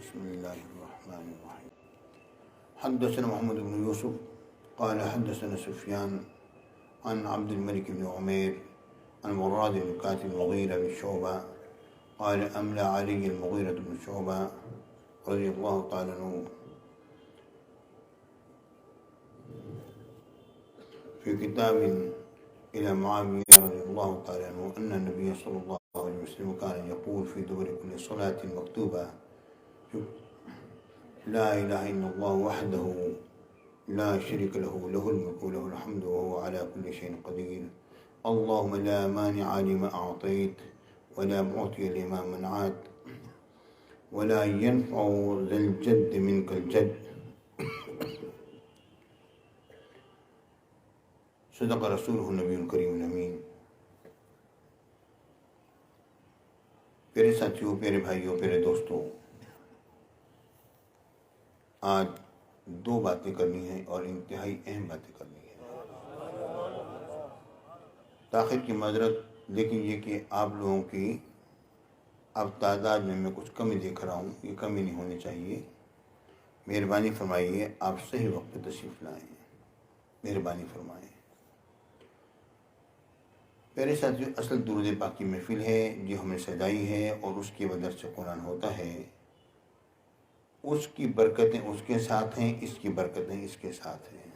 بسم الله الرحمن الرحيم. حدثنا محمد بن يوسف قال حدثنا سفيان عن عبد الملك بن عمير عن مراد بن كاتب المغيرة بن شعبة قال أملى علي المغيرة بن شعبة رضي الله تعالى عنه في كتاب إلى معاوية رضي الله تعالى عنه أن النبي صلى الله عليه وسلم كان يقول في دبر كل صلاة مكتوبة لا إله إلا الله وحده لا شريك له له الملك وله الحمد وهو على كل شيء قدير اللهم لا مانع لما أعطيت ولا معطي لما منعت ولا ينفع ذا الجد منك الجد صدق رسوله النبی الکریم الامین. پیارے ساتھیوں، پیارے بھائیوں، پیارے دوستوں، آج دو باتیں کرنی ہیں اور انتہائی اہم باتیں کرنی ہیں. تاخیر کی معذرت، لیکن یہ کہ آپ لوگوں کی اب تعداد میں کچھ کمی دیکھ رہا ہوں، یہ کمی نہیں ہونی چاہیے. مہربانی فرمائیے آپ صحیح وقت پہ تشریف لائیں، مہربانی فرمائیں. پیارے ساتھیوں، اصل درود پاک کی محفل ہے جو ہم نے سجائی ہے اور اس کی وجہ سے قرآن ہوتا ہے. اس کی برکتیں اس کے ساتھ ہیں، اس کی برکتیں اس کے ساتھ ہیں.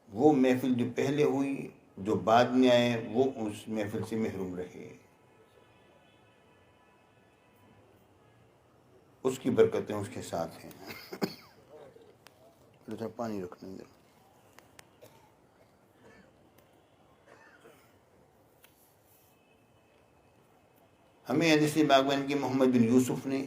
وہ محفل جو پہلے ہوئی، جو بعد میں آئے، وہ اس محفل سے محروم رہے. اس کی برکتیں اس کے ساتھ ہیں. پانی رکھنا ہے. ہمیں حدیث باغبان کی محمد بن یوسف نے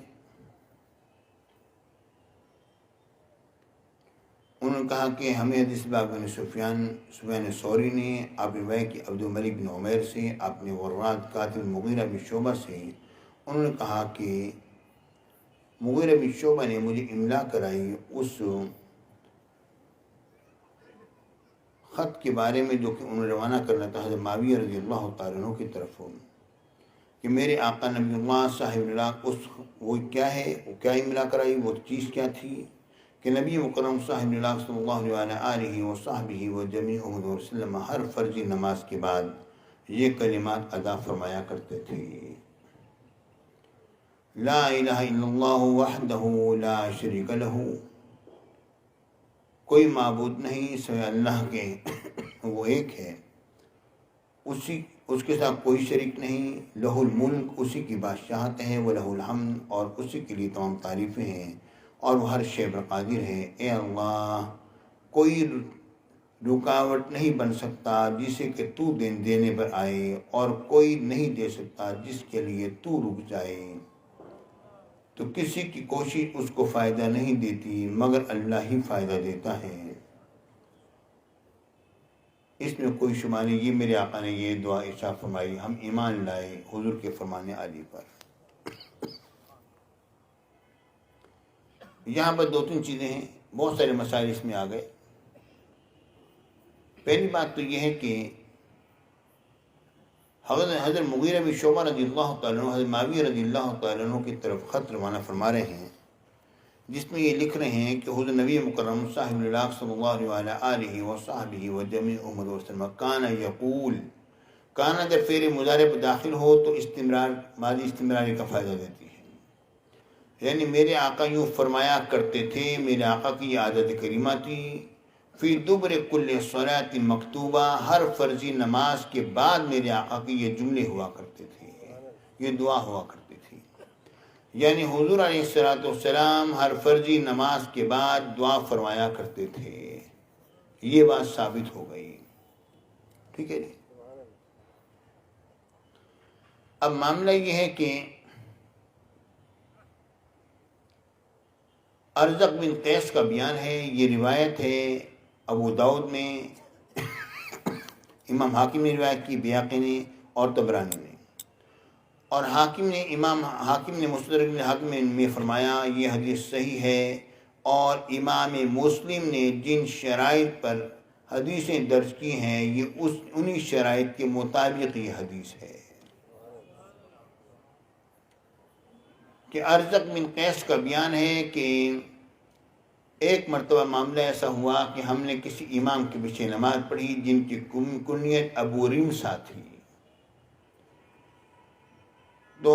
انہوں نے کہا کہ ہمیں حدیث باغبان سفیان ثوری نے آپ روایت کی عبد الملک بن عمیر سے، آپ نے وراد کاتب المغیرہ بن شعبہ سے، انہوں نے کہا کہ مغیرہ بن شعبہ نے مجھے املا کرائی اس خط کے بارے میں جو کہ انہوں نے روانہ کرنا تھا حضرت معاویہ رضی اللہ تعالیٰ عنہ کی طرف، کہ میرے آقا نبی اللہ صاحب اللہ وہ کیا ہے، وہ کیا املا کرائی، وہ چیز کیا تھی کہ نبی مکرم صاحب اللہ صلی اللہ علیہ وصحبہ وجمیع وسلم ہر فرضی نماز کے بعد یہ کلمات ادا فرمایا کرتے تھے: لا الہ الا اللہ وحدہ لا شریک لہ، کوئی معبود نہیں سوائے اللہ کے، وہ ایک ہے، اس کے ساتھ کوئی شریک نہیں. لہ الملک، اسی کی بادشاہت ہے، وہ لہ الحمد، اور اسی کے لیے تمام تعریفیں ہیں، اور وہ ہر شے پر قادر ہے. اے اللہ، کوئی رکاوٹ نہیں بن سکتا جسے کہ تو دینے پر آئے، اور کوئی نہیں دے سکتا جس کے لیے تو رک جائے. تو کسی کی کوشش اس کو فائدہ نہیں دیتی مگر اللہ ہی فائدہ دیتا ہے. اس میں کوئی شبہ نہیں. یہ میرے آقا نے یہ دعا ارشاد فرمائی، ہم ایمان لائے حضور کے فرمان عالی پر. یہاں پر دو تین چیزیں ہیں، بہت سارے مسائل اس میں آ گئے. پہلی بات تو یہ ہے کہ حضرت مغیرہ بن شعبہ رضی اللہ تعالیٰ عنہ حضرت معاویہ رضی اللہ تعالیٰ عنہ کی طرف خط روانہ فرما رہے ہیں، جس میں یہ لکھ رہے ہیں کہ حضرت نبی مکرم صاحب اللہ صلی اللہ علیہ وصحبہ وجمیع وسلم کان یقول، کان جب فعل مضارع پر داخل ہو تو استمرار، ماضی استمراری کا فائدہ دیتی ہے. یعنی میرے آقا یوں فرمایا کرتے تھے، میرے آقا کی یہ عادت کریمہ تھی، فی دبر کل صلاۃ مکتوبہ، ہر فرضی نماز کے بعد میرے آقا کے یہ جملے ہوا کرتے تھے، یہ دعا ہوا کرتی تھی. یعنی حضور علیہ السلام ہر فرضی نماز کے بعد دعا فرمایا کرتے تھے. یہ بات ثابت ہو گئی. ٹھیک ہے جی. اب معاملہ یہ ہے کہ ارزق بن قیس کا بیان ہے، یہ روایت ہے ابو داؤد میں، امام حاکم نے روایت کی، بیہقی نے اور طبرانی نے. اور امام حاکم نے مستدرک حاکم میں فرمایا یہ حدیث صحیح ہے. اور امام مسلم نے جن شرائط پر حدیثیں درج کی ہیں یہ انہی شرائط کے مطابق یہ حدیث ہے. کہ ارزق بن قیس کا بیان ہے کہ ایک مرتبہ معاملہ ایسا ہوا کہ ہم نے کسی امام کے پیچھے نماز پڑھی جن کی کنیت ابو رمسا تھی. تو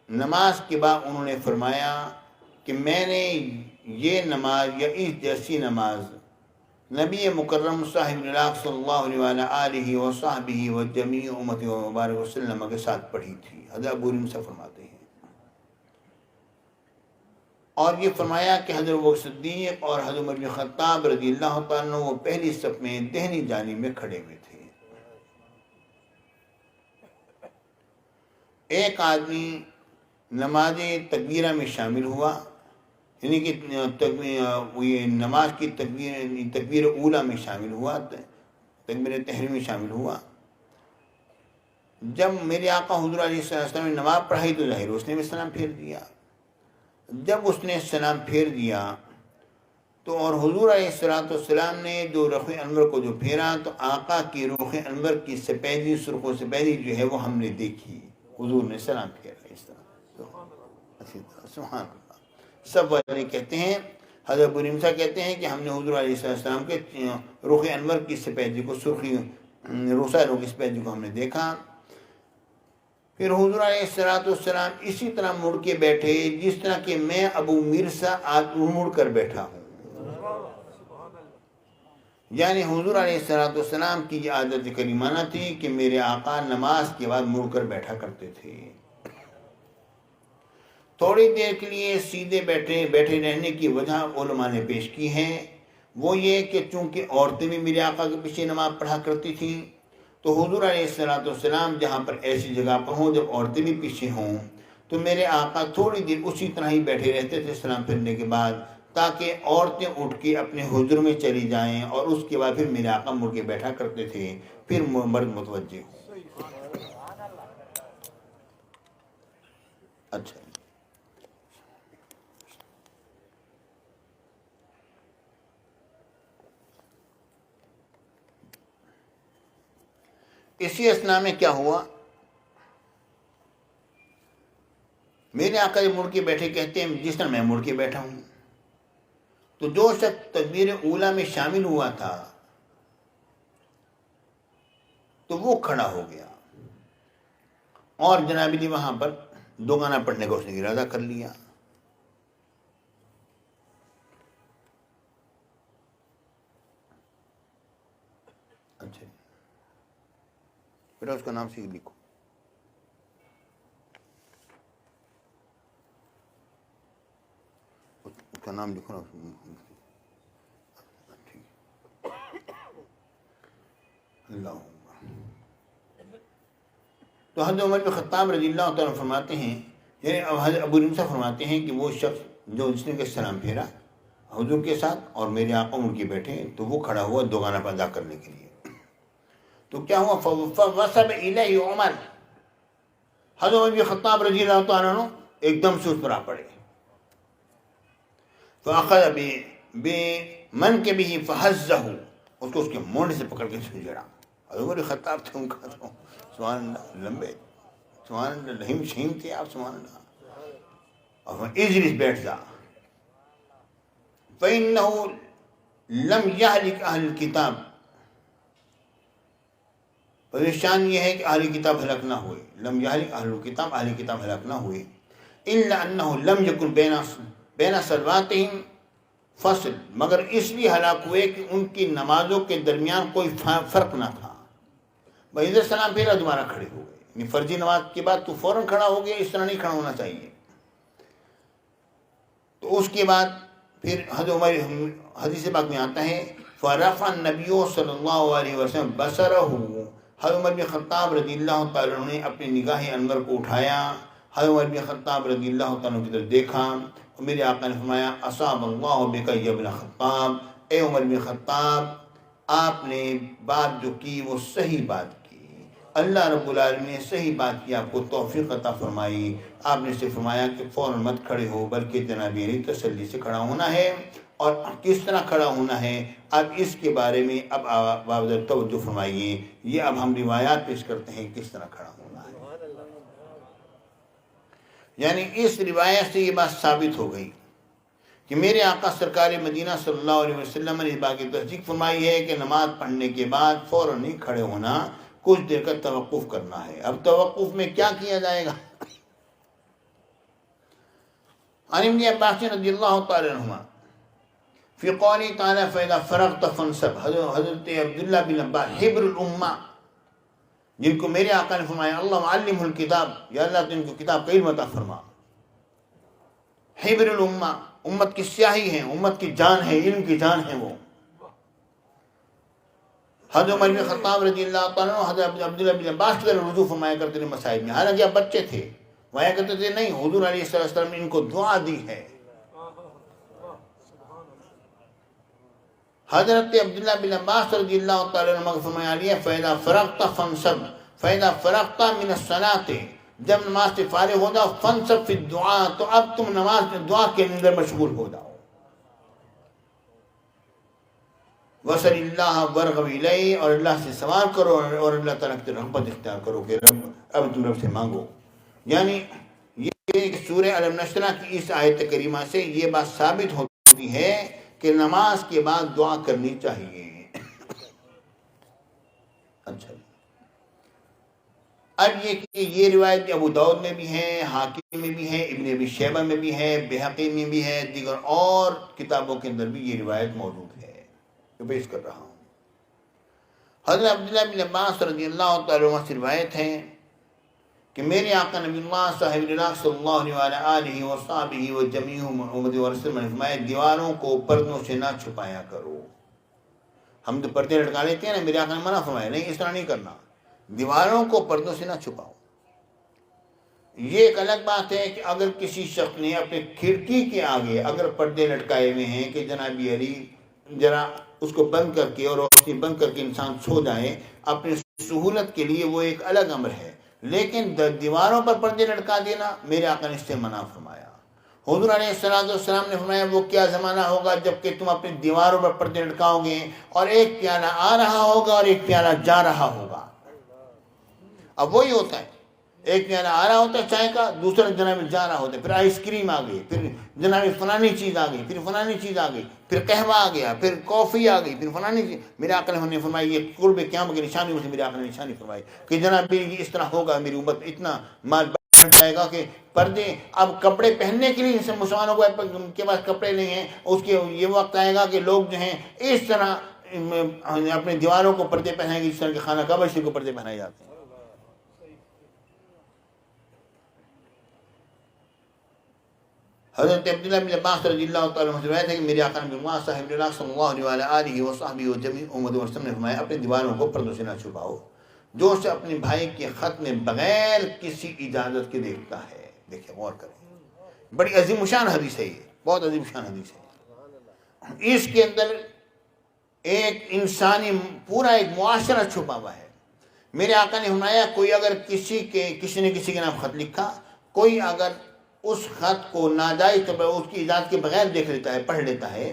نماز کے بعد انہوں نے فرمایا کہ میں نے یہ نماز یا اس جیسی نماز نبی مکرم صاحب العلاق صلی اللہ علیہ وصحبہ و جمیع امت و مبارک وسلم کے ساتھ پڑھی تھی. حضرت ابو رمسا فرماتے ہیں. اور یہ فرمایا کہ حضرت ابوبکر صدیق اور حضرت عمر بن خطاب رضی اللہ تعالیٰ عنہ وہ پہلی صف میں دہنی جانب میں کھڑے ہوئے تھے. ایک آدمی نماز تکبیرہ میں شامل ہوا، یعنی کہ یہ نماز کی تکبیر اولیٰ میں شامل ہوا، تکبیر تحریم میں شامل ہوا. جب میرے آقا حضور علیہ السلام نے نماز پڑھائی تو ظاہر اس نے بھی سلام پھیر دیا. جب اس نے سلام پھیر دیا تو اور حضور علیہ السلام نے جو رخ انور کو جو پھیرا تو آقا کی رخ انور کی سپیدی سرخ و سپیدی جو ہے وہ ہم نے دیکھی. حضور نے سلام پھیرا اس طرح. سبحان اللہ. سب والے کہتے ہیں، حضرت ابو رمسا کہتے ہیں کہ ہم نے حضور علیہ السلام کے رخ انور کی سپیدی کو سرخی روسا رخ کی سپیدی کو ہم نے دیکھا. پھر حضور علیہ السلام اسی طرح مڑ کے بیٹھے جس طرح کہ میں ابو مرسا آج مڑ کر بیٹھا ہوں. یعنی حضور علیہ السلام کی یہ عادت کریمانہ تھی کہ میرے آقا نماز کے بعد مڑ کر بیٹھا کرتے تھے. تھوڑی دیر کے لیے سیدھے بیٹھے رہنے کی وجہ علماء نے پیش کی ہے، وہ یہ کہ چونکہ عورتیں بھی میرے آقا کے پیچھے نماز پڑھا کرتی تھیں تو حضور علیہ السلام جہاں پر ایسی جگہ پر ہوں جب عورتیں بھی پیچھے ہوں تو میرے آقا تھوڑی دیر اسی طرح ہی بیٹھے رہتے تھے سلام پھرنے کے بعد، تاکہ عورتیں اٹھ کے اپنے حجر میں چلی جائیں اور اس کے بعد پھر میرے آقا مڑ کے بیٹھا کرتے تھے، پھر مرد متوجہ ہو. اچھا، اسی اثناء میں کیا ہوا، میرے آقا جب مڑ کے بیٹھے کہتے ہیں جس طرح میں مڑ کے بیٹھا ہوں، تو جو شخص تکبیر اولیٰ میں شامل ہوا تھا تو وہ کھڑا ہو گیا اور جناب علی وہاں پر دوگانا پڑھنے کا اس نے ارادہ کر لیا. اچھا، اس کا نام سے لکھو. اس کا نام لکھو نا. اللہ. تو حضرت عمر بن خطاب رضی اللہ تعالیٰ فرماتے ہیں، یعنی حضرت ابو رمسا فرماتے ہیں کہ وہ شخص جس نے سلام پھیرا حضور کے ساتھ اور میرے آقا ان کے بیٹھے تو وہ کھڑا ہوا دوگانا ادا کرنے کے لیے. تو کیا ہوا، فوصب الیہ عمر، حضرت عمر بن خطاب رضی اللہ تعالیٰ عنہ ایک دم سے اس پر آ پڑے. فاخذ بمنکبہ فہزہ، اس کو اس کے مونڈ سے پکڑ کے جھڑا. حضرت عمر بن خطاب تھے، ان کا تو سبحان اللہ لمبے، سبحان اللہ رحیم شہیم تھے آپ، سبحان اللہ. اور اجلس، بیٹھ جا. فإنہ لم یہلک اہل الکتاب، پریشان یہ ہے کہ اہل کتاب ہلاک نہ ہوئے. لم یہلک اہل الکتاب، اہل کتاب ہلاک نہ ہوئے. الا انہ لم یکن بین صلواتہم فصل، مگر اس لیے ہلاک ہوئے کہ ان کی نمازوں کے درمیان کوئی فرق نہ تھا. بھائی ادھر سلام پھیرا دوبارہ کھڑے ہو گئے، یعنی فرضی نماز کے بعد تو فوراً کھڑا ہو گیا، اس طرح نہیں کھڑا ہونا چاہیے. تو اس کے بعد پھر حضرت عمر، حدیث پاک میں آتا ہے فرفع النبی صلی اللہ علیہ وسلم بصرہ، حضرت عمر بن خطاب رضی اللہ تعالیٰ عنہ نے اپنی نگاہ انور کو اٹھایا، حضرت عمر بن خطاب رضی اللہ تعالیٰ عنہ کی طرف دیکھا اور میرے آقا نے فرمایا اصاب اللہ بک یا ابن خطاب، اے عمر بن خطاب آپ نے بات جو کی وہ صحیح بات کی، اللہ رب العالمین نے صحیح بات کی، آپ کو توفیق عطا فرمائی. آپ نے سے فرمایا کہ فوراً مت کھڑے ہو بلکہ جناب علی تسلی سے کھڑا ہونا ہے. اور کس طرح کھڑا ہونا ہے اب اس کے بارے میں اب باوجود توجہ فرمائیے. یہ اب ہم روایات پیش کرتے ہیں کس طرح کھڑا ہونا ہے. یعنی اس روایت سے یہ بات ثابت ہو گئی کہ میرے آقا سرکار مدینہ صلی اللہ علیہ وسلم نے اس بات کی تصدیق فرمائی ہے کہ نماز پڑھنے کے بعد فوراً نہیں کھڑے ہونا، کچھ دیر کا توقف کرنا ہے۔ اب توقف میں کیا کیا جائے گا؟ عن ابن عباس رضی اللہ تعالی عنہما فی قولی تعالی فَإِذَا فَرَغْتَ فَانْصَبْ، حضرت عبداللہ بن عباس حبر الامہ، جن کو میرے آقا نے فرمایا اللہ علمہ الکتاب، یا اللہ تو ان کو کتاب کا علم عطا فرما۔ حبر الامہ، امت کی سیاہی ہیں، امت کی جان ہے، علم کی جان ہے وہ۔ حضرت عمر بن خطاب رضی اللہ تعالیٰ عنہ حضرت عبداللہ بن عباس کی طرف رجوع فرمایا کرتے تھے مسائل میں، حالانکہ اب بچے تھے، وہ کہتے تھے نہیں حضور علیہ السلام نے ان کو دعا دی ہے۔ حضرت عبداللہ بن عباس رضی اللہ تعالیٰ عنہ فرمایا لیا فَإِذَا فَرَغْتَ فَانْصَبْ فَإِذَا فَرَغْتَ مِنَ الصَّلَاةِ، جب نماز سے فارغ ہو جاؤ فَانْصَبْ فِي الدُّعَاء، تو اب تم نماز میں دعا کے اندر مشغول ہو جاؤ۔ وَصَلِ اللَّهَ وَارْغَبْ إِلَيْهِ، اور اللہ سے سوال کرو اور اللہ تعالیٰ کی رغبت اختیار کرو کہ رب اب تم رب سے مانگو۔ یعنی یہ سورہ الم نشرح کی اس آیت کریمہ سے یہ بات ثابت ہوتی ہے کہ نماز کے بعد دعا کرنی چاہیے۔ اچھا، اب یہ روایت ابو داؤد میں بھی ہے، حاکم میں بھی ہے، ابن ابی شیبہ میں بھی ہے، بہقی میں بھی ہے، دیگر اور کتابوں کے اندر بھی یہ روایت موجود ہے جو پیش کر رہا ہوں۔ حضرت عبداللہ بن عباس رضی اللہ تعالیٰ عنہ سے روایت ہے کہ میرے آقا نبی اللہ صاحب اللہ صلی اللہ علیہ وصحبہ و جمیع محمد ورسلم نے فرمایا دیواروں کو پردوں سے نہ چھپایا کرو۔ ہم تو پردے لٹکا لیتے ہیں نا، میرے آقا نے منع فرمایا نہیں، اس طرح نہیں کرنا، دیواروں کو پردوں سے نہ چھپاؤ۔ یہ ایک الگ بات ہے کہ اگر کسی شخص نے اپنے کھڑکی کے آگے اگر پردے لٹکائے ہوئے ہیں کہ جناب علی ذرا اس کو بند کر کے اور روشنی بند کر کے انسان سو جائے اپنی سہولت کے لیے، وہ ایک الگ امر ہے، لیکن دیواروں پر پردے لٹکا دینا میرے آقا نے اس سے منع فرمایا۔ حضور علیہ السلام نے فرمایا وہ کیا زمانہ ہوگا جب کہ تم اپنی دیواروں پر پردے لٹکاؤ گے اور ایک پیالہ آ رہا ہوگا اور ایک پیالہ جا رہا ہوگا۔ اب وہی ہوتا ہے، ایک پیالہ آ رہا ہوتا ہے چائے کا، دوسرا جناب جا رہا ہوتا ہے، پھر آئس کریم آ گئی، پھر جناب فلانی چیز آ گئی، پھر فلانی چیز آ گئی، پھر قہوہ آ گیا، پھر کافی آ گئی، پھر فلانی چیز۔ میرے آقا نے فرمایا یہ قرب قیامت کی نشانی میں سے میرے آقا نے نشانی فرمائی کہ جناب میری اس طرح ہوگا، میری امت اتنا مال بڑھ جائے گا کہ پردے، اب کپڑے پہننے کے لیے مسلمانوں کے پاس کپڑے نہیں ہیں، اس کے یہ وقت آئے گا کہ لوگ جو ہیں اس طرح اپنے دیواروں کو پردے پہنائیں گے جس طرح کہ خانہ کعبہ شریف کو پردے پہنائے جاتے ہیں۔ حضرت عبداللہ بن عباس رضی اللہ تعالیٰ عنہ سے روایت ہے کہ میرے آقا نبی اللہ صاحب اللہ صلی اللہ علیہ وصحبہ وجمیع امت وسلم نے فرمایا اپنے دیواروں کو پردوں سے نہ چھپاؤ، جو اسے اپنے بھائی کے خط میں بغیر کسی اجازت کے دیکھتا ہے۔ دیکھیں غور کریں، بڑی عظیم شان حدیث ہے، یہ بہت عظیم شان حدیث ہے۔ اس کے اندر ایک انسانی پورا ایک معاشرہ چھپا ہوا ہے۔ میرے آقا نے فرمایا کوئی اگر کسی نے کسی کے نام خط لکھا، کوئی اگر اس خط کو ناجائز طور پر اس کی اجازت کے بغیر دیکھ لیتا ہے، پڑھ لیتا ہے،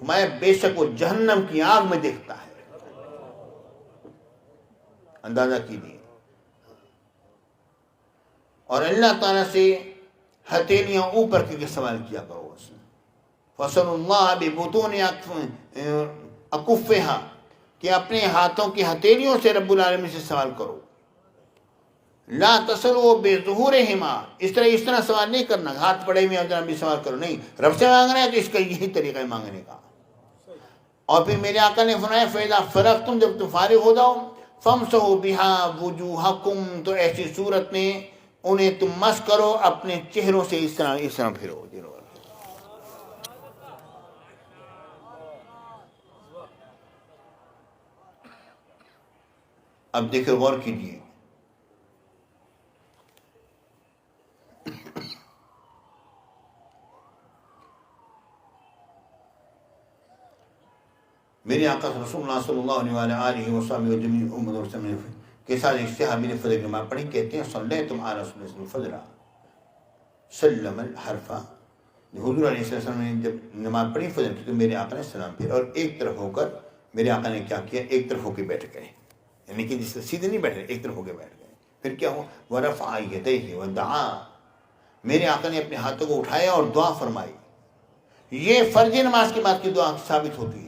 فرمایا بے شک وہ جہنم کی آگ میں دیکھتا ہے۔ اندازہ کیجیے، اور اللہ تعالیٰ سے ہتھیلیاں اوپر کر کے سوال کیا کرو۔ فصل اللہ ببطون اکفہا، کہ اپنے ہاتھوں کی ہتھیلیوں سے رب العالمین سے سوال کرو۔ لا تسلوا بظہورہما، اس طرح سوال نہیں کرنا، ہاتھ پڑے ہوئے ہیں بھی سوال کرو، نہیں، رب سے مانگ رہے ہیں تو اس کا یہی طریقہ ہے مانگنے کا۔ اور پھر میرے آقا نے فرمایا فَإِذَا فَرَغْتُمْ، جب تم فارغ ہو جاؤ، فَامْسَحُوا بِهَا وُجُوهَكُمْ، تو ایسی صورت میں انہیں تم مس کرو اپنے چہروں سے، اس طرح پھرو۔ اب دیکھیں غور کیجیے، میرے آقا رسول اللہ صلی اللہ علیہ وسلم جمیع امت وسلم کے ساتھ ایک صحابی نے فجر کی نماز پڑھی، کہتے ہیں صلیتم علی رسول اللہ الفجر سلم الحرف، حضور علیہ السلام نے جب نماز پڑھی فجر کی تو میرے آقا نے سلام پھر، اور ایک طرف ہو کر میرے آقا نے کیا کیا، ایک طرف ہو کے بیٹھ گئے، یعنی کہ جس سے سیدھے نہیں بیٹھے، ایک طرف ہو کے بیٹھ گئے۔ پھر کیا ہوا، ورفع یدیہ ودعا، میرے آقا نے اپنے ہاتھوں کو اٹھایا اور دعا فرمائی. یہ فرض نماز کے بعد کی دعا ثابت ہوتی ہے،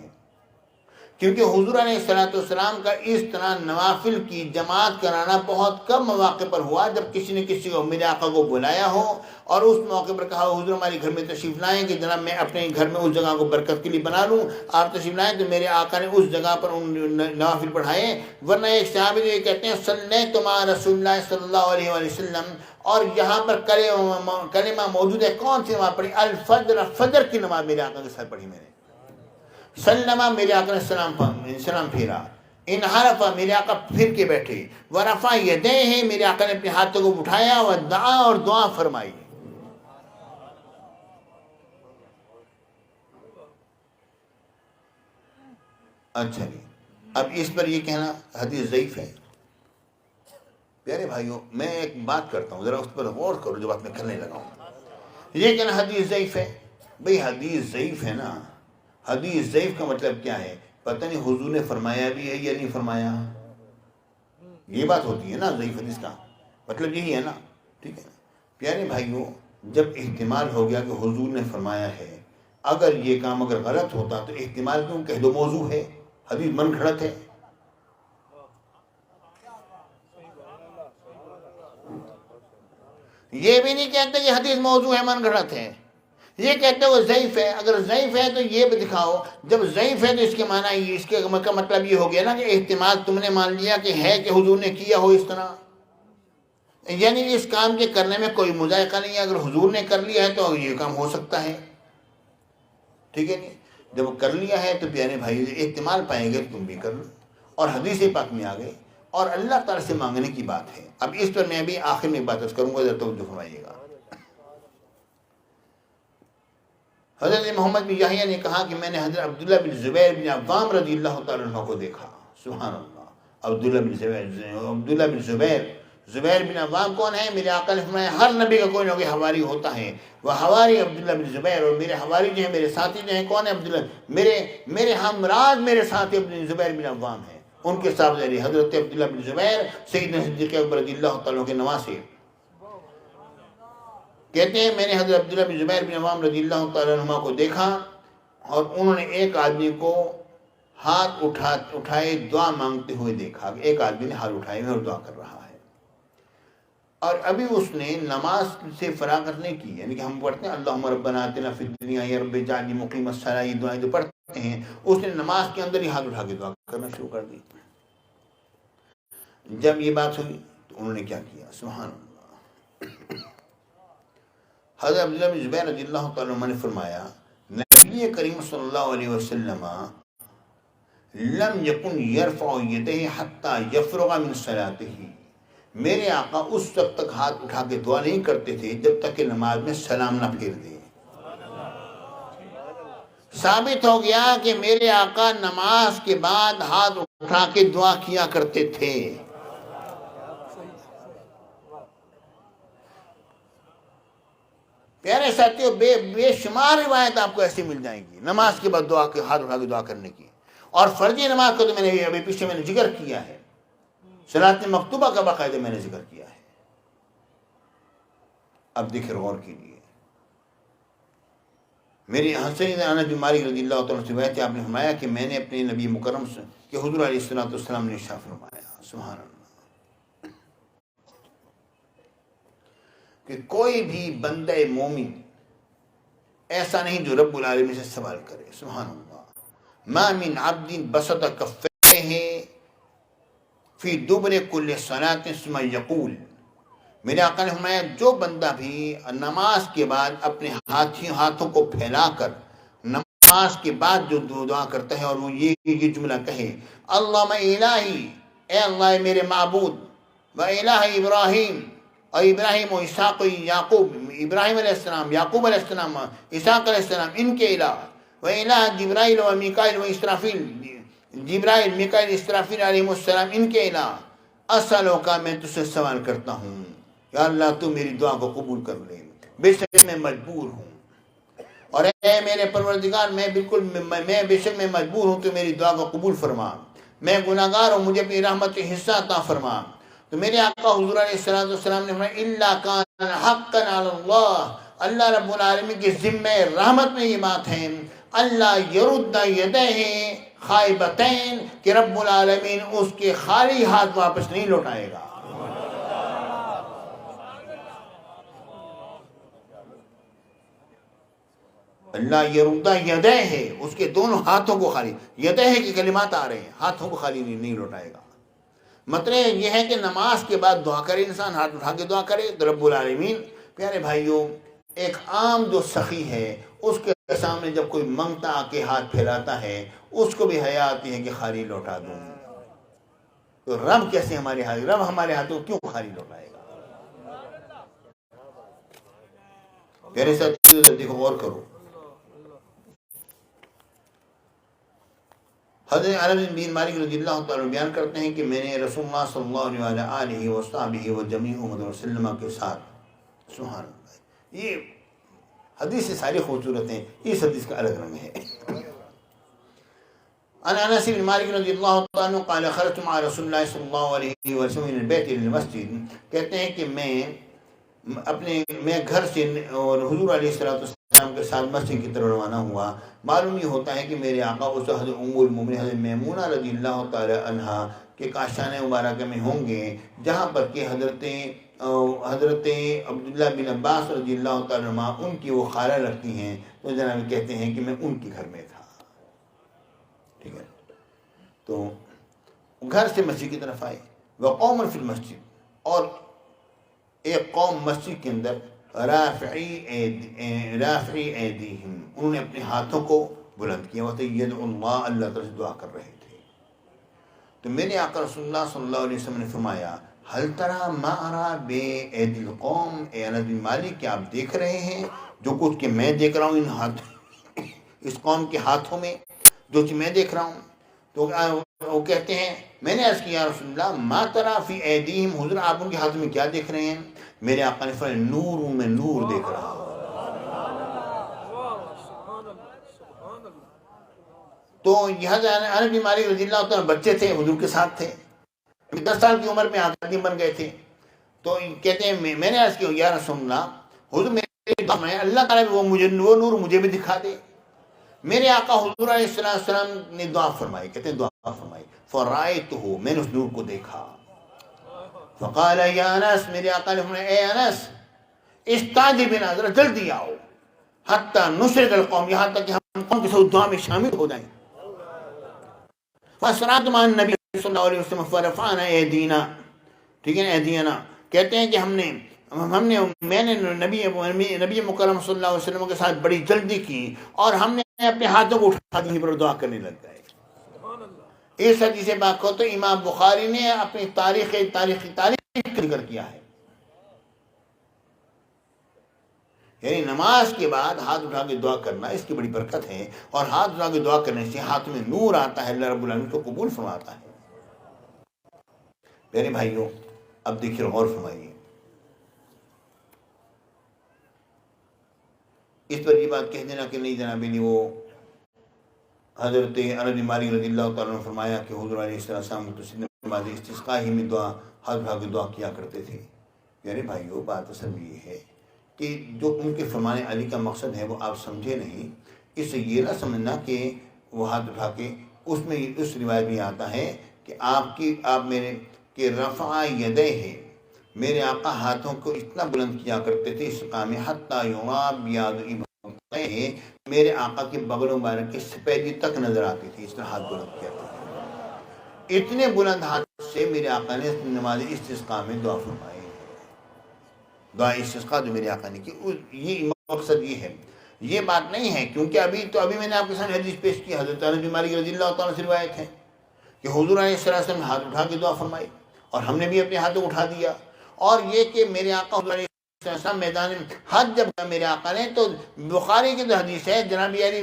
کیونکہ حضور علیہ السلام کا اس طرح نوافل کی جماعت کرانا بہت کم مواقع پر ہوا جب کسی نے کسی کو میرے آقا کو بلایا ہو اور اس موقع پر کہا حضور ہمارے گھر میں تشریف لائیں کہ جناب میں اپنے گھر میں اس جگہ کو برکت کے لیے بنا لوں، آپ تشریف لائیں. تو میرے آقا نے اس جگہ پر ان نوافل پڑھائے. ورنہ ایک صحابی یہ کہتے ہیں صلیت مع رسول اللہ صلی اللہ علیہ وآلہ وسلم، اور یہاں پر کلمہ موجود ہے. کون سی نماز پڑھی؟ الفجر، فجر کی نماز میرے آقا کے ساتھ پڑھی میں نے. سلمہ، میرے آقا نے سلام پھیرا. انحرف، میرے آقا پھر کے بیٹھے. ورفع یدیہ، میرے آقا نے اپنے ہاتھوں کو اٹھایا. ودعا، اور دعا فرمائی. اچھا جی، اب اس پر یہ کہنا حدیث ضعیف ہے. پیارے بھائیوں، میں ایک بات کرتا ہوں، ذرا اس پر غور کرو جو بات میں کرنے لگا ہوں. یہ کہنا حدیث ضعیف ہے، بھئی حدیث ضعیف ہے نا. حدیث ضعیف کا مطلب کیا ہے؟ پتہ نہیں حضور نے فرمایا بھی ہے یا نہیں فرمایا. یہ بات ہوتی ہے نا ضعیف حدیث کا مطلب یہی ہے نا. ٹھیک ہے. پیارے بھائیوں، جب احتمال ہو گیا کہ حضور نے فرمایا ہے، اگر یہ کام اگر غلط ہوتا تو احتمال کیوں کہہ دو موضوع ہے، حدیث من گھڑت ہے. یہ بھی نہیں کہتے کہ حدیث موضوع ہے، من گھڑت ہے. یہ کہتے ہیں وہ ضعیف ہے. اگر ضعیف ہے تو یہ بھی دکھاؤ. جب ضعیف ہے تو اس کے معنی، اس کے مطلب یہ ہو گیا نا کہ احتمال تم نے مان لیا کہ ہے کہ حضور نے کیا ہو اس طرح، یعنی اس کام کے کرنے میں کوئی مذائقہ نہیں ہے. اگر حضور نے کر لیا ہے تو یہ کام ہو سکتا ہے. ٹھیک ہے نہیں. جب وہ کر لیا ہے تو پیارے بھائی احتمال پائیں گے تم بھی کر لو. اور حدیث پاک میں آ گئے اور اللہ تعالیٰ سے مانگنے کی بات ہے. اب اس پر میں ابھی آخر میں بات کروں گا، ذرا توجہ فرمائیے گا. حضرت محمد بن یحییٰ نے کہا کہ میں نے حضرت عبداللہ بن زبیر بن عوام رضی اللہ تعالیٰ عنہ کو دیکھا. سبحان اللہ. عبداللہ بن زبیر بن عوام کون ہے؟ میرے آقا نے فرمایا ہر نبی کا کوئی نہ کوئی حواری ہوتا ہے. وہ حواری عبداللہ بن زبیر، اور میرے حواری جو ہیں، میرے ساتھی جو ہیں، کون ہے؟ عبداللہ، میرے ہمراز، میرے ساتھی عبداللہ زبیر بن عوام ہیں. ان کے ساتھ حضرت عبداللہ بن زبیر سیدنا صدیق اکبر رضی اللہ تعالیٰ کے نواسے. کہتے ہیں میں نے حضرت عبداللہ بن زبیر بن عوام رضی اللہ تعالیٰ عنہ کو دیکھا اور انہوں نے ایک آدمی کو ہاتھ اٹھائے دعا مانگتے ہوئے دیکھا. ایک آدمی نے ہاتھ اٹھائے ہوئے اور دعا کر رہا ہے، اور ابھی اس نے نماز سے فراغت نہیں کی. یعنی کہ ہم پڑھتے ہیں اللہم ربنا آتنا فی الدنیا یا رب اجعلنی مقیم الصلاۃ، یہ دعائیں جو پڑھتے ہیں، اس نے نماز کے اندر ہی ہاتھ اٹھا کے دعا کرنا شروع کر دی. جب یہ بات ہوئی تو انہوں نے کیا کیا؟ سبحان اللہ. حضرت عبداللہ بن زبیر رضی اللہ تعالیٰ عنہ نے فرمایا نبی کریم صلی اللہ علیہ وسلم لم یکن یرفع یدیہ حتی یفرغ من صلاتہ، میرے آقا اس وقت تک ہاتھ اٹھا کے دعا نہیں کرتے تھے جب تک کہ نماز میں سلام نہ پھیر دیں. ثابت ہو گیا کہ میرے آقا نماز کے بعد ہاتھ اٹھا کے دعا کیا کرتے تھے. پیارے ساتھیوں، بے شمار روایت آپ کو ایسی مل جائیں گی نماز کے بعد دعا کے ہاتھ اٹھا کے دعا کرنے کی. اور فرضی نماز کو تو میں نے ابھی پیچھے میں نے ذکر کیا ہے، صلاۃ مکتوبہ کا باقاعدہ میں نے ذکر کیا ہے. اب دیکھیں غور کیجیے. میری حسین انس بن مالک رضی اللہ تعالیٰ سے روایت ہے، آپ نے فرمایا کہ میں نے اپنے نبی مکرم سے کہ حضور علیہ السلام نے ارشاد فرمایا، سبحان اللہ، کہ کوئی بھی بندہ مومن ایسا نہیں جو رب العالمین سے سوال کرے. سبحان اللہ. ما من عبد بسط کفیہ فی دبر کل صلاۃ ثم یقول، میرے آقا نے فرمایا جو بندہ بھی نماز کے بعد اپنے ہاتھوں کو پھیلا کر نماز کے بعد جو دعا کرتا ہے اور وہ یہ جملہ کہے اللہم الہی، اے اللہ میرے معبود، و الہ ابراہیم، اور ابراہیم و اسحاق و یعقوب، ابراہیم علیہ السلام، یعقوب علیہ السلام، اسحاق علیہ السلام، ان کے الہ، و الہ جبرائیل و میکائیل و اسرافیل، جبرائیل، میکائیل، اسرافیل علیہ السلام، ان کے الہ، اسألوکا، میں تجھ سے سوال کرتا ہوں یا اللہ تو میری دعا کو قبول کر لے، بے شک میں مجبور ہوں، اور اے میرے پروردگار میں بے شک میں مجبور ہوں تو میری دعا کو قبول فرما، میں گناہگار ہوں، مجھے اپنی رحمت حصہ عطا فرما. تو میرے آقا حضور علیہ السلام نے فرمایا الا کان حقا علی اللہ، اللہ رب العالمین کے ذمہ رحمت میں یہ بات ہے، اللہ یرد یدہ خائبتین، کہ رب العالمین اس کے خالی ہاتھ واپس نہیں لوٹائے گا۔ اللہ یرد یدہ ہے، اس کے دونوں ہاتھوں کو خالی، یدہ کی کلمات آ رہے ہیں، ہاتھوں کو خالی نہیں لوٹائے گا۔ مطلب یہ ہے کہ نماز کے بعد دعا کرے، انسان ہاتھ اٹھا کے دعا کرے تو رب العالمین، پیارے بھائیوں، ایک عام جو سخی ہے اس کے سامنے جب کوئی منگتا آ کے ہاتھ پھیلاتا ہے اس کو بھی حیا آتی ہے کہ خالی لوٹا دوں، تو رب کیسے ہمارے ہاتھ، رب ہمارے ہاتھوں کیوں خالی لوٹائے گا؟ پیارے ساتھیو دیکھو غور کرو، حضرت انس بن مالک رضی اللہ تعالیٰ بیان کرتے ہیں کہ میں نے رسول اللہ صلی اللہ علیہ وآلہ وجمیع محمد وسلم کے ساتھ، سبحان اللہ، یہ حدیث سے ساری خوبصورت ہیں، اس حدیث کا الگ رنگ ہے۔ عن انس بن مالک رضی اللہ تعالیٰ عنہ قال خرجت مع رسول اللہ صلی اللہ علیہ وسلم من البیت الى المسجد، کہتے ہیں کہ میں گھر سے اور حضور علیہ السلام کے ساتھ مسجد کی طرف روانہ ہوا۔ معلوم یہ ہوتا ہے کہ میرے آقا اس حضرت ام المؤمنین حضرت میمونہ رضی اللہ تعالی عنہا کے کاشانہ مبارکہ میں ہوں گے، جہاں پر کہ حضرت عبداللہ بن عباس رضی اللہ تعالی عنہ ان کی وہ خالہ لگتی ہیں، تو جناب کہتے ہیں کہ میں ان کے گھر میں تھا، ٹھیک ہے۔ تو گھر سے مسجد کی طرف آئے، وقوم فی المسجد، اور ایک قوم مسجد کے اندر رافعی ایدیہم، انہوں نے اپنے ہاتھوں کو بلند کیا، یدعو اللہ، اللہ تعالیٰ سے دعا کر رہے تھے۔ تو میرے آقا رسول اللہ صلی اللہ علیہ وسلم نے فرمایا حل تری ما اری بے ایدی القوم، اے انس بن مالک کیا آپ دیکھ رہے ہیں جو کچھ کہ میں دیکھ رہا ہوں ان ہاتھ اس قوم کے ہاتھوں میں، جو چیز میں دیکھ رہا ہوں؟ تو وہ کہتے ہیں، میں نے عرض کیا رسول اللہ ما تری فی ایدیہم، حضور آپ ان کے ہاتھوں میں کیا دیکھ رہے ہیں؟ میرے آقا نے فرمایا نور، میں نور دیکھ رہا ہوں۔ تو یہ حضرت انس بن مالک رضی اللہ تعالیٰ بچے تھے، حضور کے ساتھ تھے، 10 سال کی عمر میں خادم بن گئے تھے۔ تو کہتے ہیں میں نے عرض کیا یا رسول اللہ، حضور میرے دعا میں اللہ تعالیٰ وہ نور مجھے بھی دکھا دے۔ میرے آقا حضور علیہ السلام نے دعا فرمائی، کہتے ہیں دعا فرمائی، فرأیتہ، میں نے اس نور کو دیکھا، فقال یا انس، میرے آقا نے فرمایا اے انس استعجل بنا، ذرا جلدی آؤ، حتی نشرک القوم، یہاں تک کہ ہم قوم کے ساتھ دعا میں شامل ہو جائیں۔ فَأَسْرَعْتُ مَعَ النَّبِيِّ صلی اللہ علیہ وسلم فَرَفَعْنَا أَيْدِينَا، ٹھیک ہے نا، ایدینا، کہتے ہیں کہ میں نے نبی مکرم صلی اللہ علیہ وسلم کے ساتھ بڑی جلدی کی اور ہم نے اپنے ہاتھوں کو اٹھا دی پر دعا کرنے لگ گئے۔ اس حدیث پاک کو تو امام بخاری نے اپنی تاریخ ذکر کیا ہے، یعنی نماز کے بعد ہاتھ اٹھا کے دعا کرنا اس کی بڑی برکت ہے، اور ہاتھ اٹھا کے دعا کرنے سے ہاتھ میں نور آتا ہے، اللہ رب العالمین کو قبول فرماتا ہے۔ میرے بھائیوں اب دیکھیے، غور فرمائیے، اس پر یہ بات کہہ دینا کہ نہیں جناب وہ حضرت انس بن مالک رضی اللہ تعالیٰ نے فرمایا کہ حضور علیہ السلام نماز استسقاء ہی میں ہاتھ اٹھا کے دعا کیا کرتے تھے۔ میرے بھائیوں بات اصل میں یہ ہے کہ جو ان کے فرمان علی کا مقصد ہے وہ آپ سمجھے نہیں، اس سے یہ نہ سمجھنا کہ وہ ہاتھ اٹھا کے اس روایت میں آتا ہے کہ آپ میرے کہ رفع یدیہ، میرے آقا ہاتھوں کو اتنا بلند کیا کرتے تھے اس کام میں، حتی یرا بیاض ابطیہ، میرے آقا کے بغل مبارک کی سفیدی تک نظر آتی تھی، اس طرح ہاتھ بلند کیا تھا۔ اتنے بلند ہاتھ سے میرے آقا نے نماز استسقاء میں دعا فرمائی، دعا استسقاء جو میرے آقا نے کی، یہ مقصد یہ ہے، یہ بات نہیں ہے، کیونکہ ابھی میں نے آپ کے سامنے حدیث پیش کی، حضرت انس بن مالک رضی اللہ تعالیٰ سے روایت ہے کہ حضور علیہ السلام نے ہاتھ اٹھا کے دعا فرمائی اور ہم نے بھی اپنے ہاتھوں اٹھا دیا، اور یہ کہ میرے آقا حضور علیہ السلام میدان حج جب میرے آقا نے، تو بخاری کی جو حدیث ہے، جناب یعنی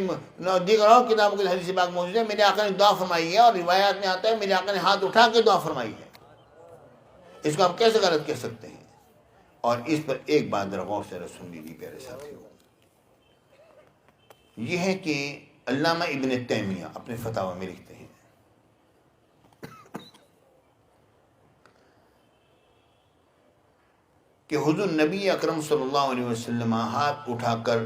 دیگر اور کتابوں کی حدیث پاک موجود ہے، میرے آقا نے دعا فرمائی ہے، اور روایات میں آتا ہے میرے آقا نے ہاتھ اٹھا کے دعا فرمائی ہے، اس کو آپ کیسے غلط کہہ سکتے ہیں؟ اور اس پر ایک بات غور سے سن لیجیے پیارے ساتھیوں، یہ ہے کہ علامہ ابن تیمیہ اپنے فتاوی میں لکھتے ہیں کہ حضور نبی اکرم صلی اللہ علیہ وسلم ہاتھ اٹھا کر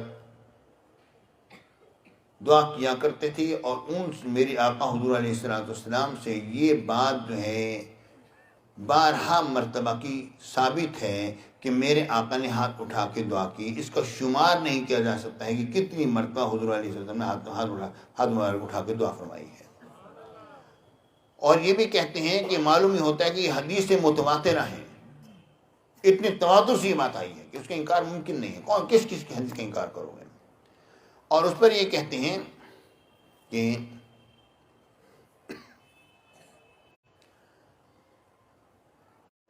دعا کیا کرتے تھے، اور میری آقا حضور علیہ السلام سے یہ بات جو ہے بارہا مرتبہ کی ثابت ہے کہ میرے آقا نے ہاتھ اٹھا کے دعا کی۔ اس کا شمار نہیں کیا جا سکتا ہے کہ کتنی مرتبہ حضور علیہ السلام نے ہاتھ اٹھا کے دعا فرمائی ہے۔ اور یہ بھی کہتے ہیں کہ معلوم ہی ہوتا ہے کہ یہ حدیث متواترہ ہیں، اتنے تواتر سے یہ بات آئی ہے کہ اس کا انکار ممکن نہیں ہے۔ کون کس کی حدیث کا انکار کرو گے؟ اور اس پر یہ کہتے ہیں کہ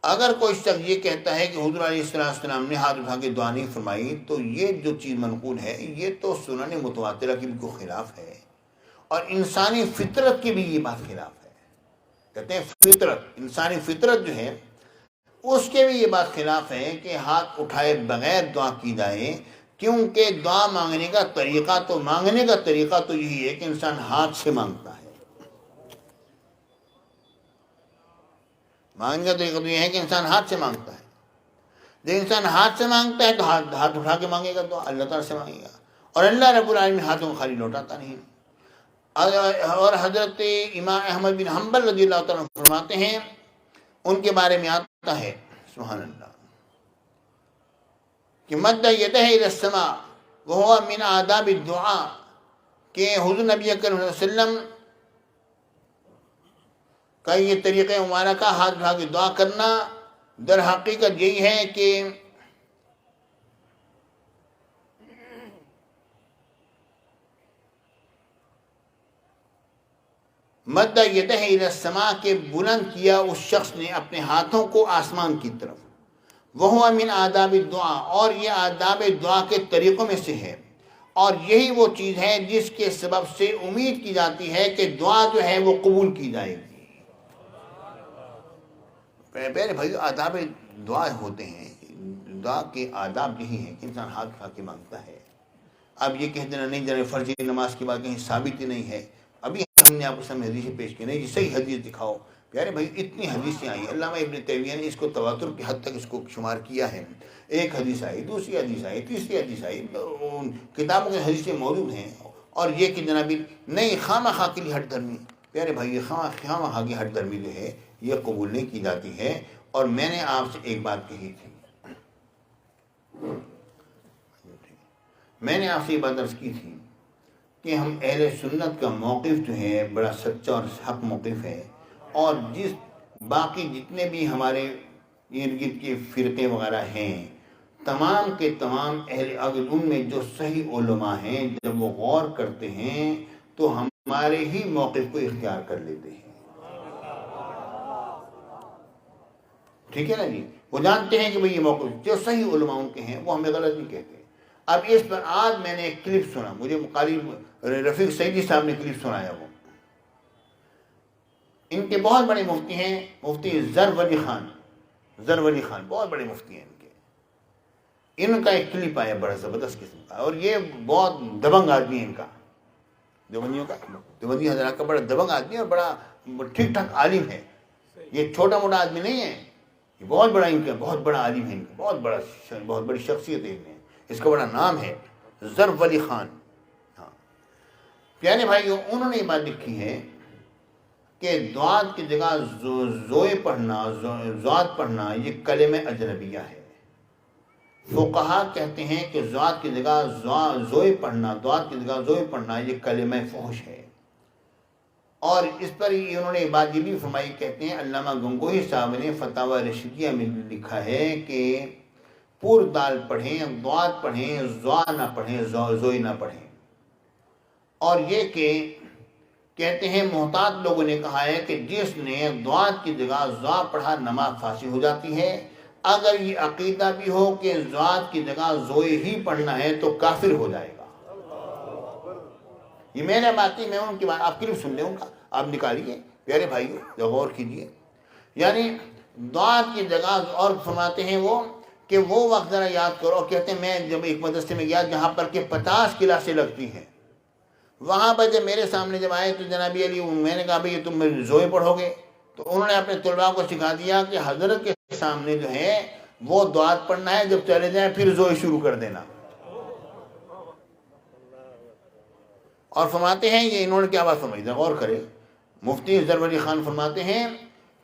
اگر کوئی شخص یہ کہتا ہے کہ حضور علیہ السلام نے ہاتھ اٹھا کے دعا نہیں فرمائی، تو یہ جو چیز منقول ہے یہ تو سنن متواترہ کی بھی خلاف ہے، اور انسانی فطرت کی بھی یہ بات خلاف ہے۔ کہتے ہیں فطرت، انسانی فطرت جو ہے اس کے بھی یہ بات خلاف ہے کہ ہاتھ اٹھائے بغیر دعا کی جائے، کیونکہ دعا مانگنے کا طریقہ تو یہی ہے کہ انسان ہاتھ سے مانگتا ہے۔ مانگنے کا طریقہ تو یہ ہے کہ انسان ہاتھ سے مانگتا ہے۔ جب انسان ہاتھ سے مانگتا ہے تو ہاتھ اٹھا کے مانگے گا، تو اللہ تعالیٰ سے مانگے گا، اور اللہ رب العالمین ہاتھوں کو خالی لوٹاتا نہیں۔ اور حضرت امام احمد بن حنبل رضی اللہ تعالیٰ فرماتے ہیں، ان کے بارے میں آتا ہے سبحان اللہ کہ مد یدہ الی السماء وہو من آداب الدعاء، کہ حضور نبی اکرم صلی اللہ علیہ وسلم کا یہ طریقہ مبارکہ ہاتھ اٹھا کے دعا کرنا در حقیقت یہی ہے کہ مد یدہ الی السماء کے بلند کیا اس شخص نے اپنے ہاتھوں کو آسمان کی طرف، وہ من آداب الدعاء، اور یہ آداب دعا کے طریقوں میں سے ہے، اور یہی وہ چیز ہے جس کے سبب سے امید کی جاتی ہے کہ دعا جو ہے وہ قبول کی جائے گی۔ پہلے بھائی آداب دعا ہوتے ہیں، دعا کے آداب یہی ہیں کہ انسان ہاتھ اٹھا کے مانگتا ہے۔ اب یہ کہہ دینا نہیں جانے فرض نماز کی بات کہیں ثابت ہی نہیں ہے، ابھی ہم نے آپ کو سامنے حدیث پیش کی، نہیں صحیح حدیث دکھاؤ۔ پیارے بھائی اتنی حدیثیں آئی، علامہ ابن تیمیہ نے اس کو تواتر کی حد تک اس کو شمار کیا ہے۔ ایک حدیث آئی، دوسری حدیث آئی، تیسری حدیث آئی، کتابوں کے حدیثیں موجود ہیں، اور یہ کہ جناب نہیں خواہ خواہ کے لیے ہٹ دھرمی، پیارے بھائی یہ خواہ خواہ کی ہٹ دھرمی جو ہے یہ قبول نہیں کی جاتی ہے۔ اور میں نے آپ سے ایک بات کہی تھی، میں نے آپ سے یہ بات عرض کی تھی کہ ہم اہل سنت کا موقف جو ہے بڑا سچا اور حق موقف ہے، اور جس باقی جتنے بھی ہمارے ارد گرد کے فرقے وغیرہ ہیں تمام کے تمام اگر ان میں جو صحیح علماء ہیں جب وہ غور کرتے ہیں تو ہمارے ہی موقف کو اختیار کر لیتے ہیں۔ ٹھیک ہے نا جی، وہ جانتے ہیں کہ بھئی یہ موقف جو صحیح علماء ان کے ہیں وہ ہمیں غلط نہیں کہتے۔ اب اس پر آج میں نے ایک کلپ سنا، مجھے قاری رفیق سعیدی صاحب نے کلپ سنایا، وہ ان کے بہت بڑے مفتی ہیں، مفتی زرولی خان بہت بڑے مفتی ہیں ان کے، ان کا ایک کلپ آیا بڑا زبردست قسم کا، اور یہ بہت دبنگ آدمی ہے ان کا، دیوبندی حضرات کا بڑا دبنگ آدمی اور بڑا ٹھیک ٹھاک عالم ہے، یہ چھوٹا موٹا آدمی نہیں ہے، یہ بہت بڑا ان کا بہت بڑا عالم ہے، ان کا بہت بڑی شخصیت ہے، اس کا بڑا نام ہے زرولی خان۔ ہاں پیارے بھائیو، انہوں نے یہ بات لکھی ہے کہ دعات کی جگہ زوات پڑھنا یہ کلمہ اجنبیہ ہے۔ فقہا کہتے ہیں کہ زوات کی جگہ زوئے پڑھنا، دعات کی جگہ زوئے پڑھنا یہ کلمہ فحش ہے۔ اور اس پر انہوں نے بات یہ بھی فرمائی، کہتے ہیں علامہ گنگوہی صاحب نے فتاوی رشیدیہ میں لکھا ہے کہ پور دال پڑھیں، دعات پڑھیں، زوا نہ پڑھیں، زوئی نہ پڑھیں۔ اور یہ کہ کہتے ہیں محتاط لوگوں نے کہا ہے کہ جس نے دعات کی جگہ زوا پڑھا نماز فاسد ہو جاتی ہے، اگر یہ عقیدہ بھی ہو کہ زوات کی جگہ زوئے ہی پڑھنا ہے تو کافر ہو جائے گا۔ یہ میں نے بات کی، میں ان کی بات آپ کلپ سن لیں ان کا، آپ نکالیے پیارے بھائیو، غور کیجیے۔ یعنی دعات کی جگہ، اور فرماتے ہیں وہ کہ وہ وقت ذرا یاد کرو، کہتے ہیں میں جب ایک مدرسے میں گیا جہاں پر کہ 50 کلاسیں لگتی ہیں، وہاں پر جب میرے سامنے جب آئے تو جناب علی میں نے کہا بھئی تم زوئے پڑھو گے، تو انہوں نے اپنے طلباء کو سکھا دیا کہ حضرت کے سامنے جو ہے وہ دعات پڑھنا ہے، جب چلے جائیں پھر زوئے شروع کر دینا. اور فرماتے ہیں یہ انہوں نے کیا بات فرمائی تھی، غور کرے. مفتی زروری خان فرماتے ہیں،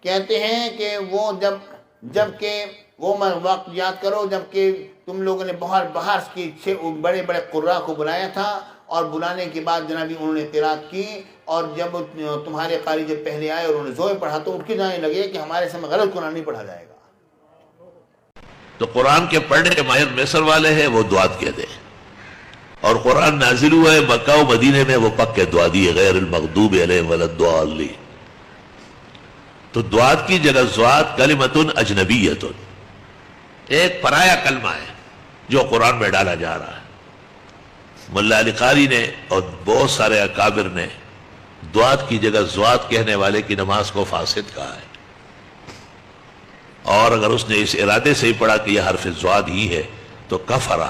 کہتے ہیں کہ وہ جب کہ وہ وقت یاد کرو جب کہ تم لوگوں نے باہر کے بڑے بڑے قراء کو بلایا تھا، اور بلانے کے بعد جنابی انہوں نے قرات کی، اور جب تمہارے قاری جب پہلے آئے اور انہوں نے زوئے پڑھا تو اٹھ کے جانے لگے کہ ہمارے سے غلط قرآن نہیں پڑھا جائے گا. تو قرآن کے پڑھنے کے ماہر مصر والے ہیں وہ دعات کہتے ہیں، اور قرآن نازل ہوا ہے مکہ و مدینے میں وہ پک کے دعا دی ہے، غیر المغضوب علیہم ولا الضالین. تو دعات کی جگہ زوات کلمۃ اجنبیۃ، ایک پرایا کلمہ ہے جو قرآن میں ڈالا جا رہا ہے. ملا علی قاری نے اور بہت سارے اکابر نے دعات کی جگہ زوات کہنے والے کی نماز کو فاسد کہا ہے، اور اگر اس نے اس ارادے سے ہی پڑھا کہ یہ حرف زواد ہی ہے تو کفرہ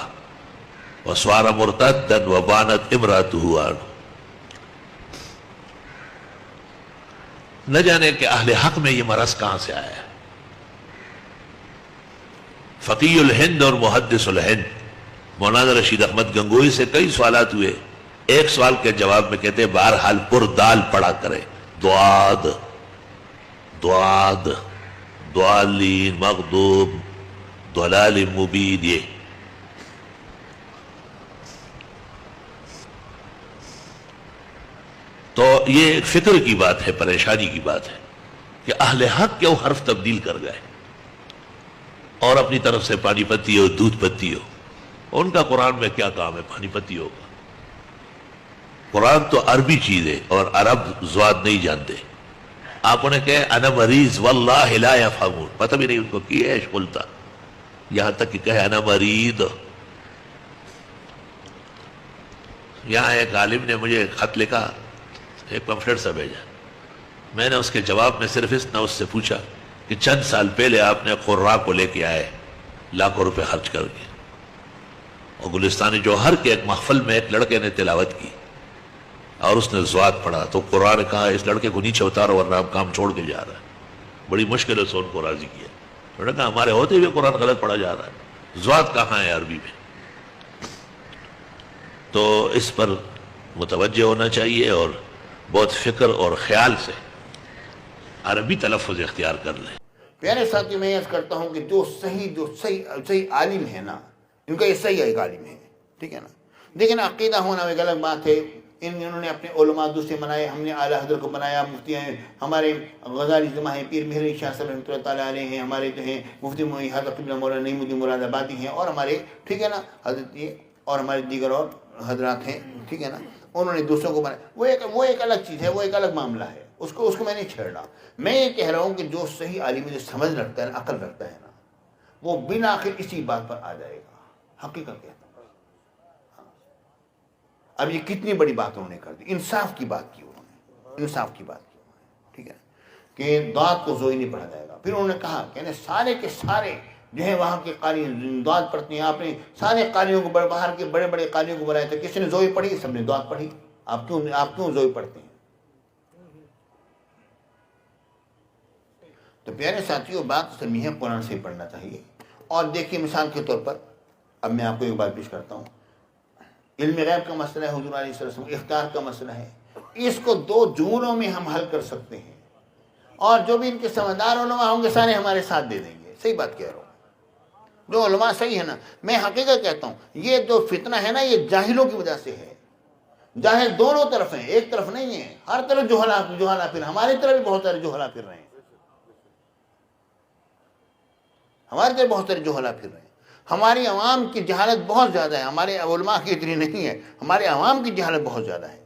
وسوار مرتدا وبانت امرأتہ عنہ. نہ جانے کہ اہل حق میں یہ مرض کہاں سے آیا ہے. فقی الہند اور محدث الہند مولانا رشید احمد گنگوئی سے کئی سوالات ہوئے. ایک سوال کے جواب میں کہتے بہرحال پر دال پڑھا کرے، دعاد دعاد دعالین مغضوب ضلال مبین. یہ تو یہ فکر کی بات ہے، پریشانی کی بات ہے کہ اہل حق کیوں حرف تبدیل کر گئے، اور اپنی طرف سے پانی پتی ہو دودھ پتی ہو. ان کا قرآن میں کیا کام ہے پانی پتی ہوگا. قرآن تو عربی چیز ہے اور عرب زواد نہیں جانتے. آپ انہیں کہے انا مریض واللہ لا یفہمون، پتہ بھی نہیں ان کو کی ہے شغلتا، یہاں تک کہ کہے انا مریض. یہاں ایک عالم نے مجھے خط لکھا، ایک پمفلٹ سا بھیجا. میں نے اس کے جواب میں صرف اس سے پوچھا کہ چند سال پہلے آپ نے قراء کو لے کے آئے لاکھوں روپے خرچ کر کے، اور گلستان جوہر کے ایک محفل میں ایک لڑکے نے تلاوت کی اور اس نے زواد پڑھا، تو قرآن نے کہا اس لڑکے کو نیچے اتارو ورنہ آپ کام چھوڑ کے جا رہا ہے. بڑی مشکل سے ان کو راضی کیا. انہوں نے کہا ہمارے ہوتے ہوئے قرآن غلط پڑھا جا رہا ہے، زواد کہاں ہے عربی میں. تو اس پر متوجہ ہونا چاہیے اور بہت فکر اور خیال سے عربی تلفظ اختیار کر لیں. پیارے ساتھی میں عرض کرتا ہوں کہ جو صحیح عالم ہے نا، ان کا یہ صحیح ایک عالم ہے، ٹھیک ہے نا. لیکن عقیدہ ہونا ایک الگ بات ہے. انہوں نے اپنے علماء دوسرے بنائے، ہم نے اعلیٰ حضرت کو بنایا. مفتی ہیں ہمارے غزالی جمع ہیں، پیر مہر شاہ صاحب رحمۃ اللہ تعالیٰ علیہ ہیں، ہمارے جو ہیں مفتی حضرت مولانا نعیم الدین مراد آبادی ہیں، اور ہمارے ٹھیک ہے نا حضرت یہ اور ہمارے دیگر اور حضرات ہیں، ٹھیک ہے نا. انہوں نے دوسروں کو بنایا، وہ ایک الگ چیز ہے، وہ ایک الگ معاملہ ہے. اس کو میں نہیں چھیڑ رہا. میں یہ کہہ رہا ہوں کہ جو صحیح عالم جو سمجھ رکھتا ہے، عقل رکھتا ہے نا، وہ بنا آخر اسی بات پر آ جائے گا. حقیقت کہتا ہوں. اب یہ کتنی بڑی بات انہوں نے کر دی، انصاف کی بات کی انہوں نے، انصاف کی بات کی انہوں نے، ٹھیک ہے، کہ دعات کو زوئی نہیں پڑھا جائے گا. پھر انہوں نے کہا کہ سارے کے سارے جو ہے وہاں کے قاری دعات پڑھتے ہیں. آپ نے سارے قاریوں کو باہر کے بڑے بڑے قاریوں کو بلایا تھا، کسی نے زوئی پڑھی؟ سب نے دعات پڑھی. آپ کیوں زوئی پڑھتے ہیں؟ تو پیارے ساتھیوں بات سمی ہے قرآن سے پڑھنا چاہیے. اور دیکھیے مثال کے طور پر اب میں آپ کو ایک بات پیش کرتا ہوں. علم غیب کا مسئلہ ہے، حضور علیہ السلام اختیار کا مسئلہ ہے. اس کو 2 جملوں میں ہم حل کر سکتے ہیں، اور جو بھی ان کے سمجھدار علماء ہوں گے سارے ہمارے ساتھ دے دیں گے. صحیح بات کہہ رہا ہوں. جو علماء صحیح ہے نا، میں حقیقت کہتا ہوں یہ جو فتنہ ہے نا یہ جاہلوں کی وجہ سے ہے. جاہل دونوں طرف ہیں، ایک طرف نہیں ہے. ہر طرف جوہلا پھر، ہماری طرف بھی بہت سارے جوہلا پھر رہے ہیں، ہماری طرف بہت سارے جوہلا پھر رہے ہیں. ہماری عوام کی جہالت بہت زیادہ ہے، ہمارے علماء کی اتنی نہیں ہے، ہمارے عوام کی جہالت بہت زیادہ ہے.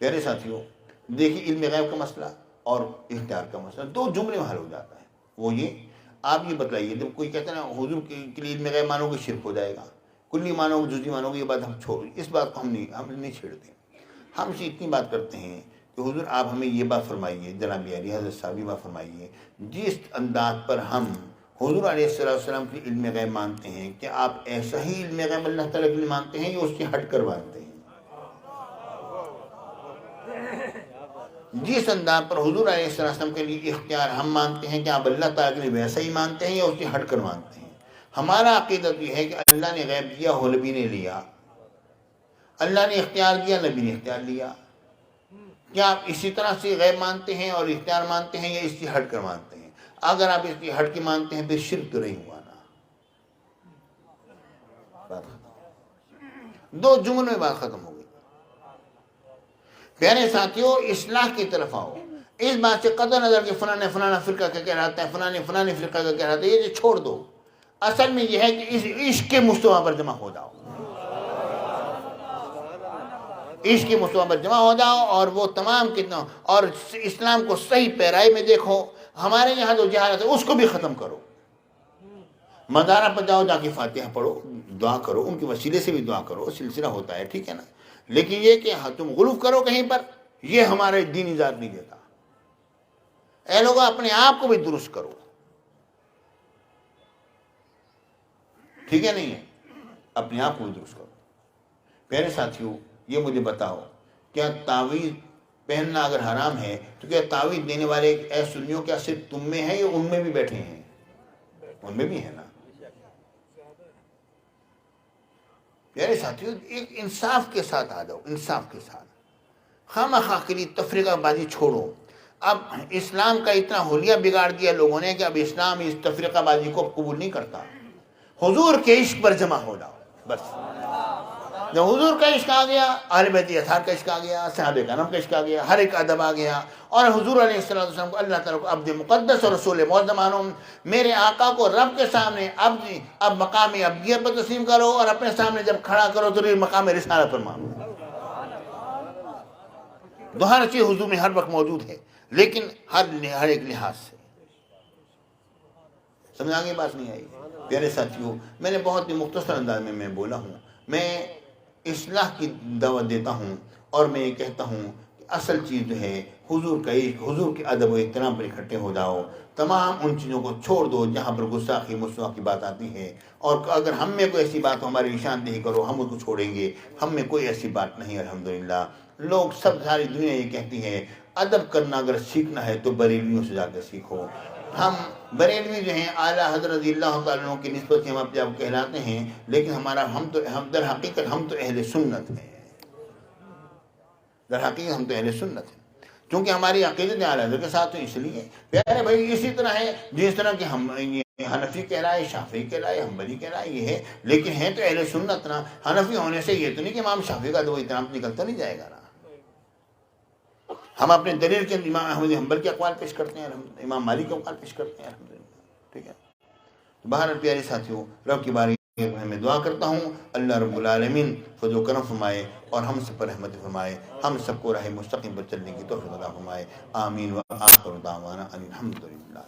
پیارے ساتھیوں دیکھیے علم غیب کا مسئلہ اور اختیار کا مسئلہ 2 جملے میں حل ہو جاتا ہے. وہ یہ آپ یہ بتلائیے، جب کوئی کہتا ہے نا حضور کے لیے علم غیب مانو گے شرک ہو جائے گا، کلی مانو گے جزئی مانو گے، یہ بات ہم چھوڑ، اس بات کو ہم نہیں چھیڑتے. ہم سے اتنی بات کرتے ہیں کہ حضور آپ ہمیں یہ بات فرمائیے، جناب علی حضرت صاحب یہ بات فرمائیے، جس انداز پر ہم حضور علیہ السلام کی علم غیب مانتے ہیں، کہ آپ ایسا ہی علم غیب اللہ تعالیٰ کے لیے مانتے ہیں یا اس سے ہٹ کر مانتے ہیں؟ جس انداز پر حضور علیہ السلام کے لیے اختیار ہم مانتے ہیں کہ آپ اللہ تعالیٰ کے لیے ویسا ہی مانتے ہیں یا اس سے ہٹ کر مانتے ہیں؟ ہمارا عقیدہ یہ ہے کہ اللہ نے غیب دیا ہو، نبی نے لیا، اللہ نے اختیار دیا، نبی نے اختیار لیا۔ کیا آپ اسی طرح سے غیب مانتے ہیں اور اختیار مانتے ہیں یا اس سے ہٹ کر مانتے ہیں؟ اگر آپ اس سے ہٹ کے مانتے ہیں پھر شرک تو نہیں ہوا نا۔ بات ختم، دو جملوں میں بات ختم ہو گئی۔ پیارے ساتھیوں، اصلاح کی طرف آؤ۔ اس بات سے قطع نظر کہ فلاں نے فلانا فرقہ کا کہلاتا ہے، فلاں نے فلاں فرقہ کا کہلاتا ہے، یہ چھوڑ دو۔ اصل میں یہ ہے کہ اس عشق کے مستویٰ پر جمع ہو جاؤ، عشق کے مستویٰ پر جمع ہو جاؤ، اور وہ تمام کتنا، اور اسلام کو صحیح پیرائی میں دیکھو۔ ہمارے یہاں جو جہالت ہے اس کو بھی ختم کرو۔ مزارہ پر جاؤ، جا کے فاتحہ پڑھو، دعا کرو، ان کے وسیلے سے بھی دعا کرو، سلسلہ ہوتا ہے، ٹھیک ہے نا۔ لیکن یہ کہ تم غلو کرو کہیں پر، یہ ہمارے دین اجازت نہیں دیتا۔ اے لوگوں، اپنے آپ کو بھی درست کرو، ٹھیک ہے نہیں ہے؟ اپنے آپ کو بھی درست کرو۔ پیارے ساتھیوں، یہ مجھے بتاؤ، کیا تعویذ پہننا اگر حرام ہے تو کیا تعویذ دینے والے اے سنیوں کیا صرف تم میں ہیں یا ان میں بھی بیٹھے ہیں؟ ان میں بھی ہے نا۔ پیارے ساتھیوں، ایک انصاف کے ساتھ آ جاؤ، انصاف کے ساتھ۔ خواہ کے لیے تفریقہ بازی چھوڑو۔ اب اسلام کا اتنا حلیہ بگاڑ دیا لوگوں نے کہ اب اسلام اس تفریقہ بازی کو قبول نہیں کرتا۔ حضور کے عشق پر جمع ہو جاؤ، بس۔ جب حضور کا عشق آ گیا، اہل بیت اطہار کا عشق آ گیا، صحابہ کرام کا عشق آ گیا، ہر ایک ادب آ گیا، اور حضور علیہ السلام کو اللہ تعالیٰ کو عبد مقدس اور رسول معظم مانو۔ میرے آقا کو رب کے سامنے اب مقام عبدیت پر تسلیم کرو، اور اپنے سامنے جب کھڑا کرو تو مقام رسالت پر مانو۔ تو ہر چیز حضور میں ہر وقت موجود ہے، لیکن ہر ایک لحاظ سے۔ سمجھ آگے بات نہیں آئی؟ پیارے ساتھیوں، میں نے بہت ہی مختصر انداز میں بولا ہوں۔ میں اصلاح کی دعوت دیتا ہوں، اور میں یہ کہتا ہوں کہ اصل چیز جو ہے حضور کا عشق، حضور کے ادب و احترام پر اکٹھے ہو جاؤ۔ تمام ان چیزوں کو چھوڑ دو جہاں پر گستاخی مسوا کی بات آتی ہے، اور اگر ہم میں کوئی ایسی بات ہو ہماری نشاندہی کرو، ہم اس کو چھوڑیں گے۔ ہم میں کوئی ایسی بات نہیں، الحمدللہ۔ لوگ ساری دنیا یہ کہتی ہے ادب کرنا اگر سیکھنا ہے تو بریلویوں سے جا کے سیکھو۔ ہم بریلوی جو ہیں اعلیٰ حضرت رضی اللہ تعالیٰ عنہ کی نسبت سے ہم اپنے آپ کہلاتے ہیں، لیکن ہم در حقیقت ہم تو اہل سنت ہیں۔ در حقیقت ہم تو اہل سنت ہیں، کیونکہ ہماری عقیدت اعلیٰ حضرت کے ساتھ، تو اس لیے پیارے بھائی اسی طرح ہے جس طرح کہ ہم حنفی کہلائے، شافعی کہلائے، حنبلی کہلائے، یہ ہے، لیکن ہیں تو اہل سنت نا۔ حنفی ہونے سے یہ تو نہیں کہ امام شافعی کا تو احترام نکلتا نہیں جائے گا نا۔ ہم اپنے دلیل کے امام احمد حنبل کے اقوال پیش کرتے ہیں، امام مالک کے اقوال پیش کرتے ہیں، الحمدللہ، ٹھیک ہے۔ بہرحال پیارے ساتھیوں، رب کی باری میں دعا کرتا ہوں اللہ رب العالمین فضل و کرم فرمائے اور ہم سب پر رحمت فرمائے، ہم سب کو راہ مستقیم پر چلنے کی توفیق عطا فرمائے۔ آمین و آخر دعوانا ان الحمدللہ۔